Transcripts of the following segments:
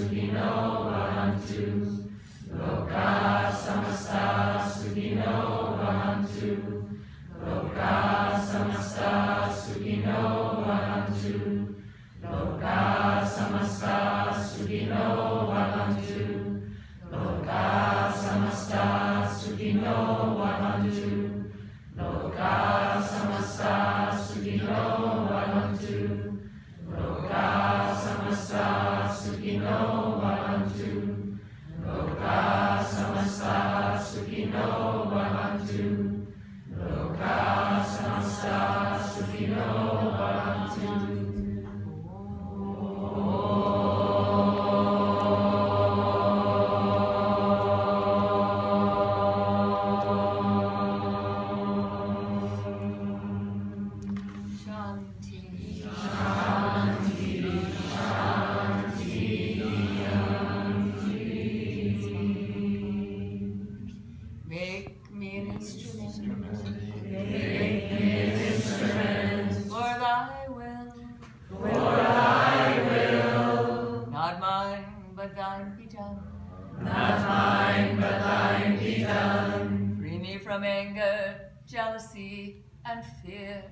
Sukhino Bhavantu. Loka Samasta Sukhino Bhavantu. Loka Samasta Sukhino Bhavantu. Loka Samasta Sukhino Bhavantu. Loka Samasta Sukhino Bhavantu. Loka Samasta Sukhino Bhavantu. Loka Samasta Sukhino Bhavantu. Loka Samasta Sukhino Bhavantu. Loka Samasta Sukhino Bhavantu. Jealousy and fear.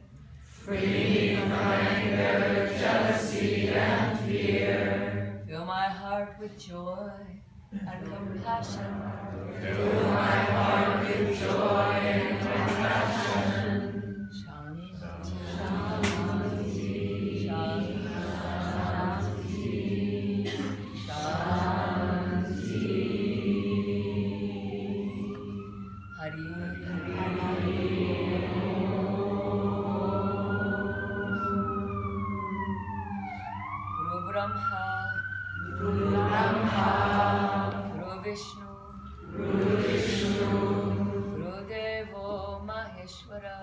Free me from anger, jealousy, and fear. Fill my heart with joy and compassion. Fill my heart with joy and compassion. Shanti. Shanti. Shanti. Shanti. Hari. Guru Brahma, Guru Vishnu, Guru Devo Maheshwara,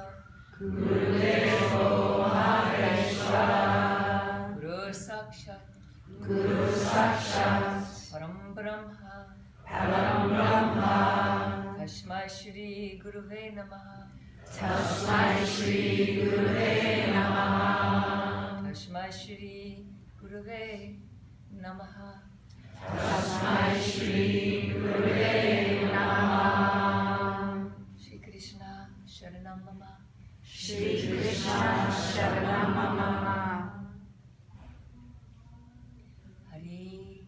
Guru Sakshat, Param Brahma, Tasmai Shri Guruve Namaha, Tasmai Shri Guruve Namaha. Tasmai Shri Guruve Namaha. Tasmai Shri Guruve Namaha. Shri Krishna Sharanam Mama. Shri Krishna Sharanam Mama. Hari,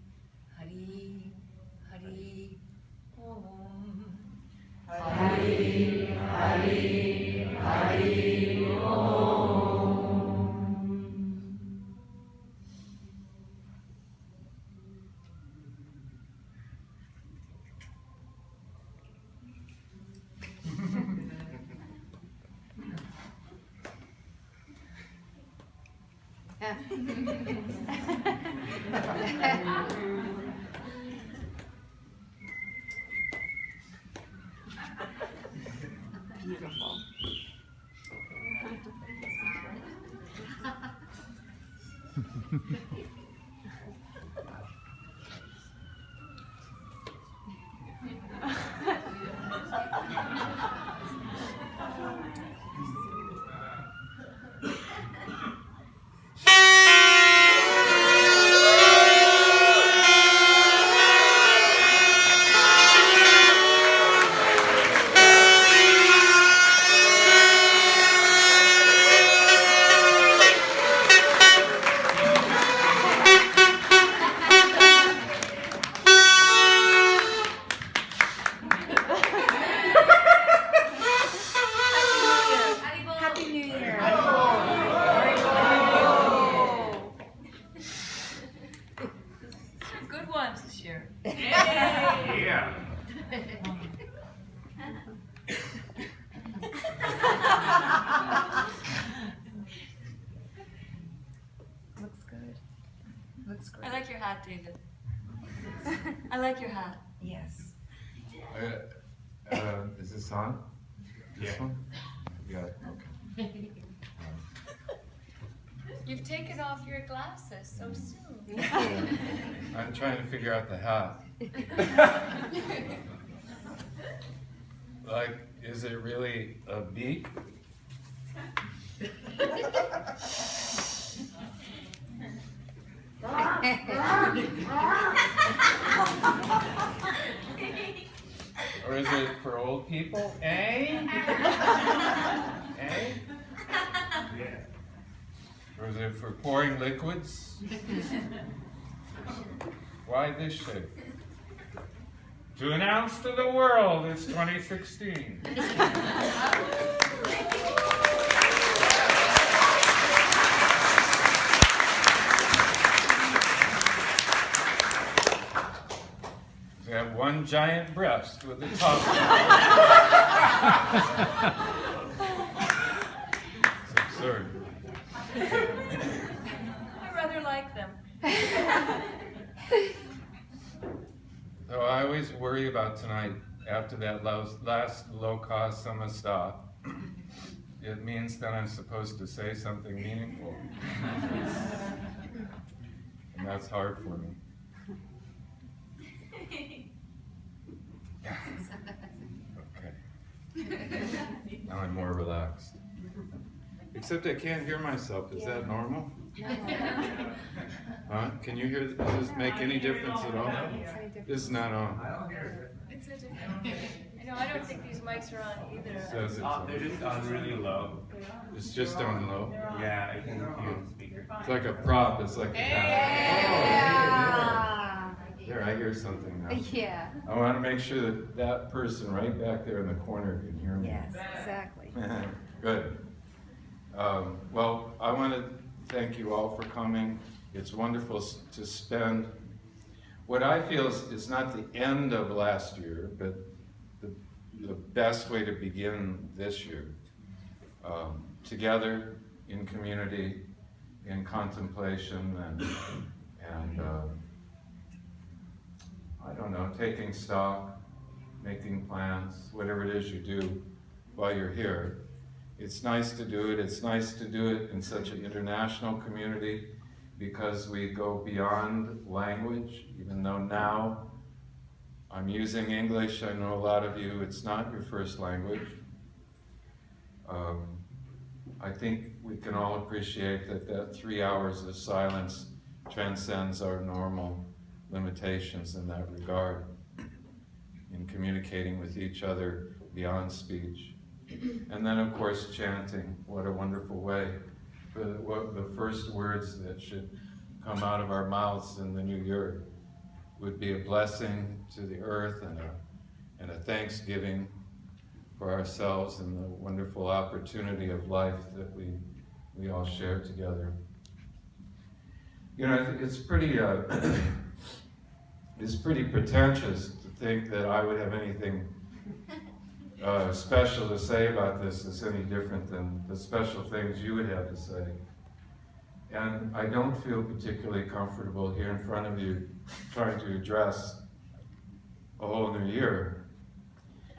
Hari, Hari, Om. Hari, Hari, Hari, Om. Beautiful. I like your hat, David. I like your hat. Yes. Is this on? This one? Yeah, okay. You've taken off your glasses so soon. I'm trying to figure out the hat. Like, is it really a beak? Or is it for old people? Eh? Eh? Or is it for pouring liquids? Why this shape? To announce to the world it's 2016. We have one giant breast with a top. It's absurd. I rather like them. So I always worry about tonight after that last low-cost samastha. It means that I'm supposed to say something meaningful. And that's hard for me. Okay. Now I'm more relaxed. Except I can't hear myself. Is that normal? Huh? Can you hear? Does this make any difference at all? This is not on. It's so different. I know, I don't think these mics are on either. It says it's on. They're just on really low. It's just on low. Yeah, I can hear the speaker. It's like a prop. It's like a Yeah. There, I hear something now. Yeah. I want to make sure that that person right back there in the corner can hear me. Yes, exactly. Good. Well, I want to thank you all for coming. It's wonderful to spend what I feel is not the end of last year, but the best way to begin this year. Together in community, in contemplation, and I don't know, taking stock, making plans, whatever it is you do while you're here. It's nice to do it. It's nice to do it in such an international community because we go beyond language, even though now I'm using English. I know a lot of you, it's not your first language. I think we can all appreciate that 3 hours of silence transcends our normal limitations in that regard, in communicating with each other beyond speech. And then, of course, chanting. What a wonderful way for the first words that should come out of our mouths in the new year would be a blessing to the earth and a thanksgiving for ourselves and the wonderful opportunity of life that we all share together. You know, it's pretty it's pretty pretentious to think that I would have anything special to say about this that's any different than the special things you would have to say. And I don't feel particularly comfortable here in front of you trying to address a whole new year.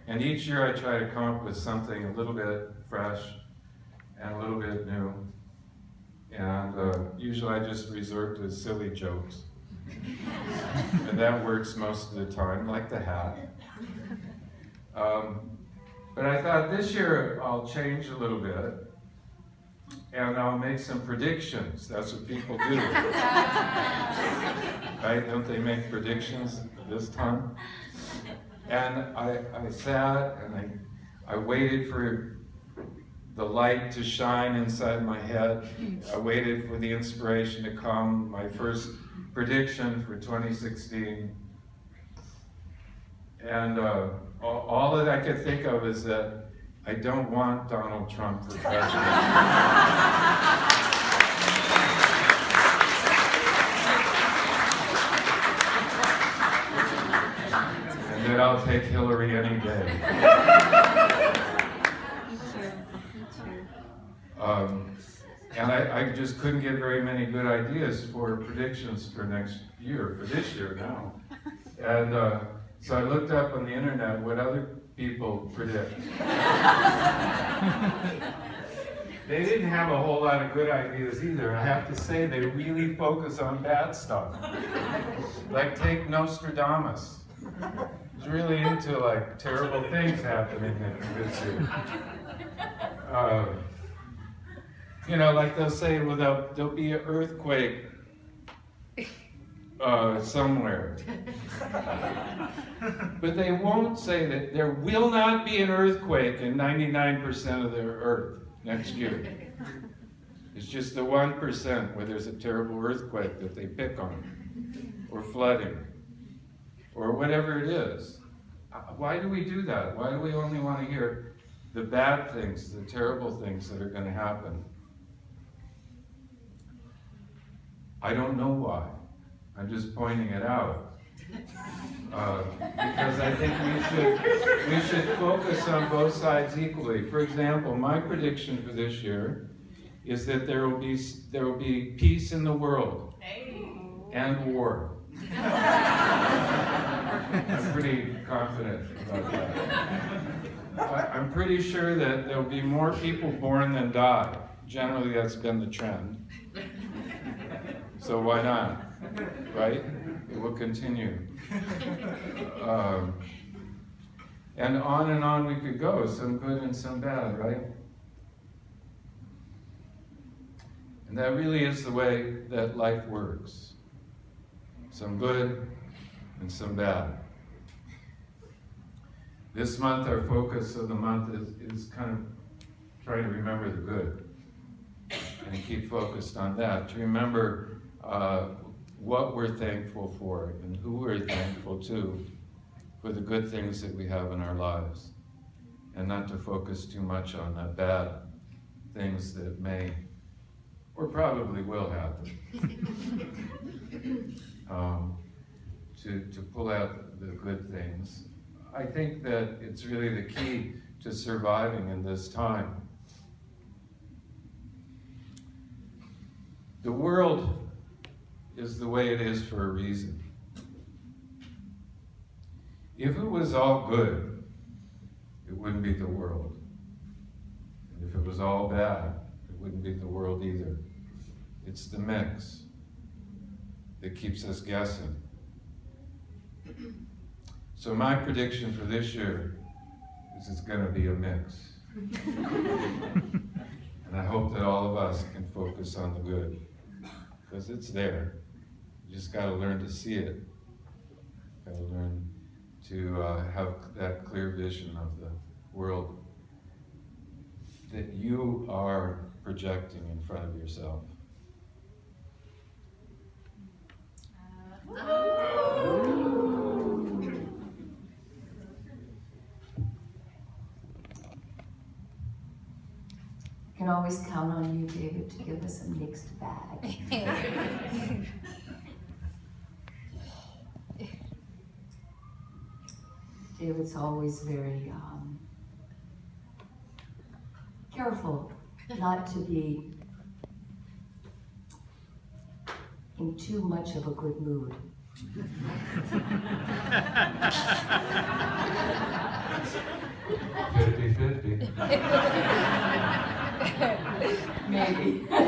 And each year I try to come up with something a little bit fresh and a little bit new. And usually I just resort to silly jokes. And that works most of the time, like the hat. But I thought this year I'll change a little bit and I'll make some predictions. That's what people do. Right? Don't they make predictions this time? And I sat and I waited for the light to shine inside my head. I waited for the inspiration to come. My first prediction for 2016. And all that I could think of is that I don't want Donald Trump for president. And that I'll take Hillary any day. And I just couldn't get very many good ideas for predictions for next year, for this year now. And so I looked up on the internet what other people predict. They didn't have a whole lot of good ideas either. I have to say, they really focus on bad stuff. Like take Nostradamus. He's really into like terrible things happening this year. You know, like they'll say, well, there'll be an earthquake somewhere. But they won't say that there will not be an earthquake in 99% of the earth next year. It's just the 1% where there's a terrible earthquake that they pick on, or flooding, or whatever it is. Why do we do that? Why do we only want to hear the bad things, the terrible things that are going to happen? I don't know why. I'm just pointing it out. Because I think we should focus on both sides equally. For example, my prediction for this year is that there will be peace in the world and war. I'm pretty confident about that. I'm pretty sure that there will be more people born than die. Generally, that's been the trend. So why not, right? It will continue. And on we could go, some good and some bad, right? And that really is the way that life works. Some good and some bad. This month, our focus of the month is kind of trying to remember the good and keep focused on that, to remember what we're thankful for and who we're thankful to for the good things that we have in our lives, and not to focus too much on the bad things that may or probably will happen. To pull out the good things. I think that it's really the key to surviving in this time. The world is the way it is for a reason. If it was all good, it wouldn't be the world. And if it was all bad, it wouldn't be the world either. It's the mix that keeps us guessing. So my prediction for this year is it's going to be a mix. And I hope that all of us can focus on the good, because it's there. You just got to learn to see it. Got to learn to have that clear vision of the world that you are projecting in front of yourself. Can always count on you, David, to give us a mixed bag. David's always very careful not to be in too much of a good mood. "50-50." Maybe. On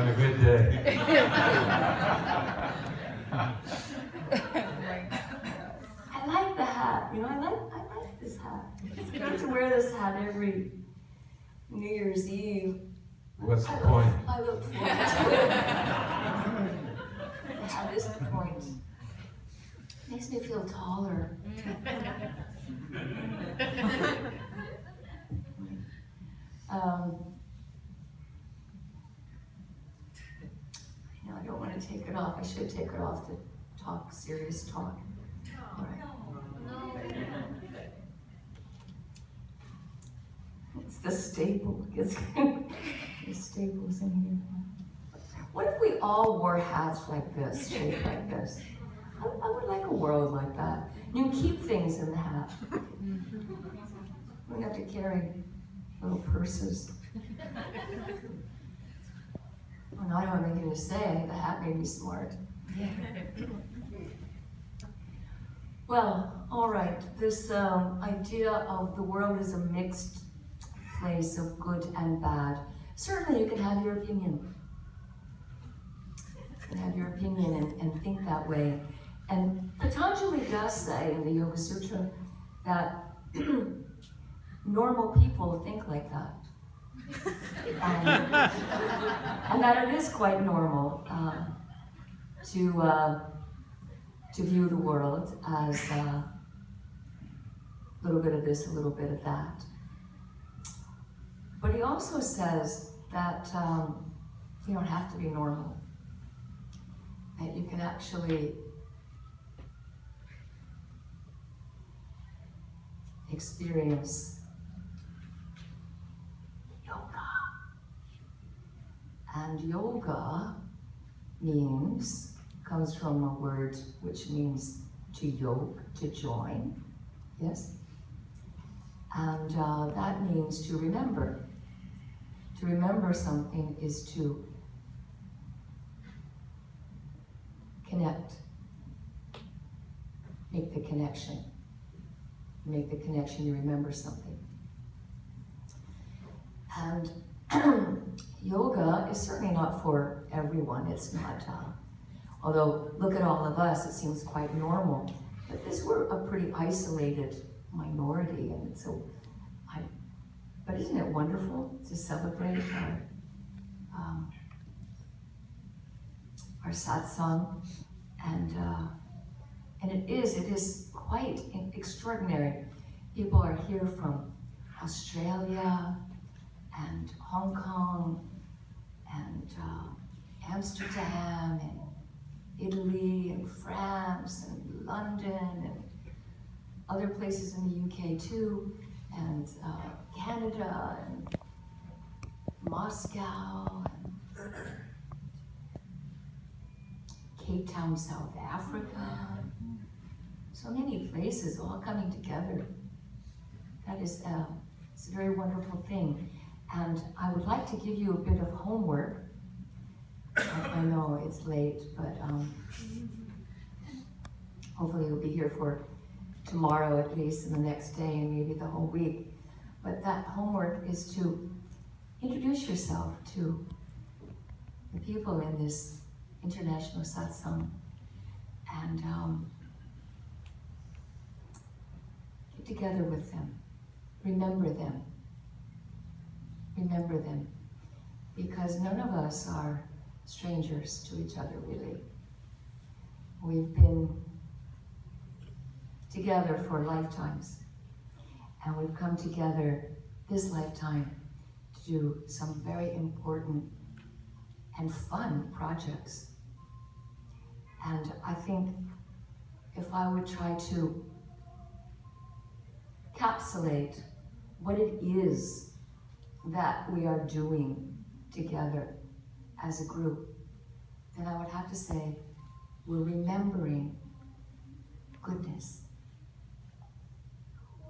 a good day. I like the hat. You know, I like this hat. I get to wear this hat every New Year's Eve. What's the point? I look forward to it. The hat is the point. Makes me feel taller. I don't want to take it off. I should take it off to talk serious talk. All right. It's the staple. There's staples in here. What if we all wore hats like this, shaped like this? I would like a world like that. You can keep things in the hat. We don't have to carry little purses. Well, now I don't have anything to say. The hat made me smart. Well, all right. This idea of the world as a mixed place of good and bad. Certainly you can have your opinion. You can have your opinion and think that way. And Patanjali does say in the Yoga Sutra that normal people think like that. And that it is quite normal. to view the world as a little bit of this, a little bit of that. But he also says that you don't have to be normal, that you can actually experience yoga. And yoga comes from a word which means to yoke, to join, yes? And that means to remember. To remember something is to connect, make the connection. Make the connection, you remember something. And yoga is certainly not for everyone. It's not, although look at all of us, it seems quite normal. But this we're a pretty isolated minority, and so but isn't it wonderful to celebrate our satsang? And it is quite extraordinary. People are here from Australia and Hong Kong and Amsterdam and Italy and France and London and other places in the UK too, and Canada and Moscow and Cape Town, South Africa. So many places all coming together. That is it's a very wonderful thing. And I would like to give you a bit of homework. I know it's late, but hopefully you'll be here for tomorrow at least, and the next day, and maybe the whole week. But that homework is to introduce yourself to the people in this international satsang, and get together with them. Remember them. Remember them. Because none of us are strangers to each other, really. We've been together for lifetimes. And we've come together this lifetime to do some very important and fun projects. And I think if I would try to encapsulate what it is that we are doing together as a group, then I would have to say we're remembering goodness.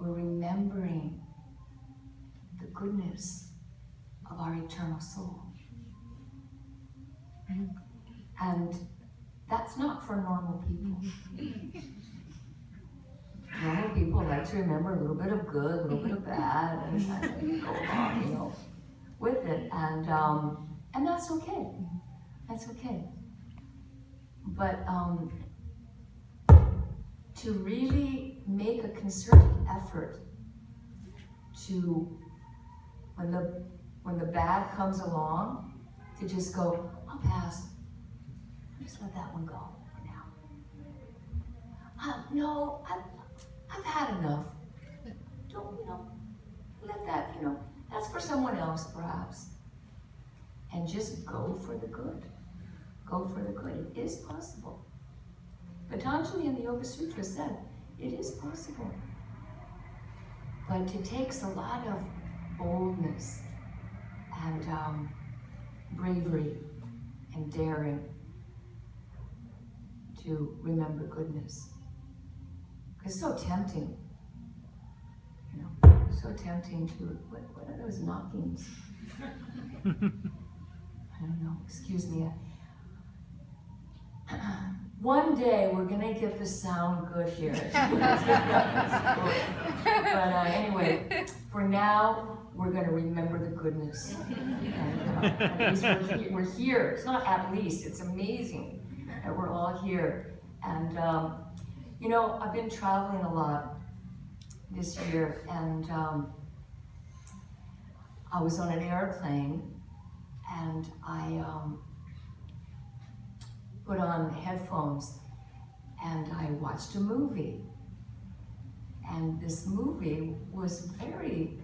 We're remembering the goodness of our eternal soul. And that's not for normal people. Normal people like to remember a little bit of good, a little bit of bad, and kind of go along, with it. And that's okay. That's okay. But to really make a concerted effort to, when the bad comes along, to just go, I'll pass. Just let that one go for now. No, I've had enough. Don't, let that, that's for someone else perhaps. And just go for the good. Go for the good. It is possible. Patanjali in the Yoga Sutra said, it is possible. But it takes a lot of boldness and bravery and daring to remember goodness. It's so tempting, so tempting to, what are those knockings? I don't know, excuse me. One day we're gonna get the sound good here. But anyway, for now, we're gonna remember the goodness. And at least we're here. It's not at least, it's amazing that we're all here. And I've been traveling a lot this year, and I was on an airplane, and I put on headphones and I watched a movie. And this movie was very,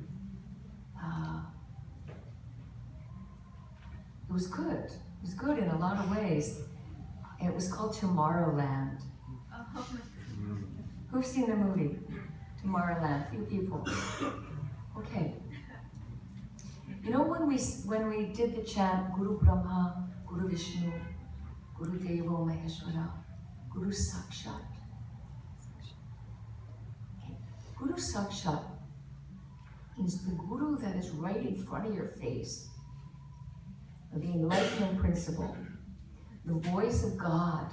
it was good. It was good in a lot of ways. It was called Tomorrowland. Who's seen the movie? Tomorrowland, few people. Okay. You know when we did the chant Guru Brahma, Guru Vishnu, Guru Devo Maheshwara, Guru Sakshat. Okay. Guru Sakshat is the Guru that is right in front of your face. The enlightenment principle. The voice of God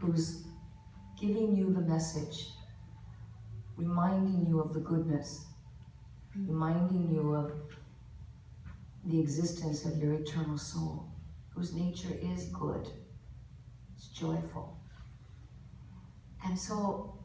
who's giving you the message, reminding you of the goodness, reminding you of the existence of your eternal soul, whose nature is good, it's joyful. And so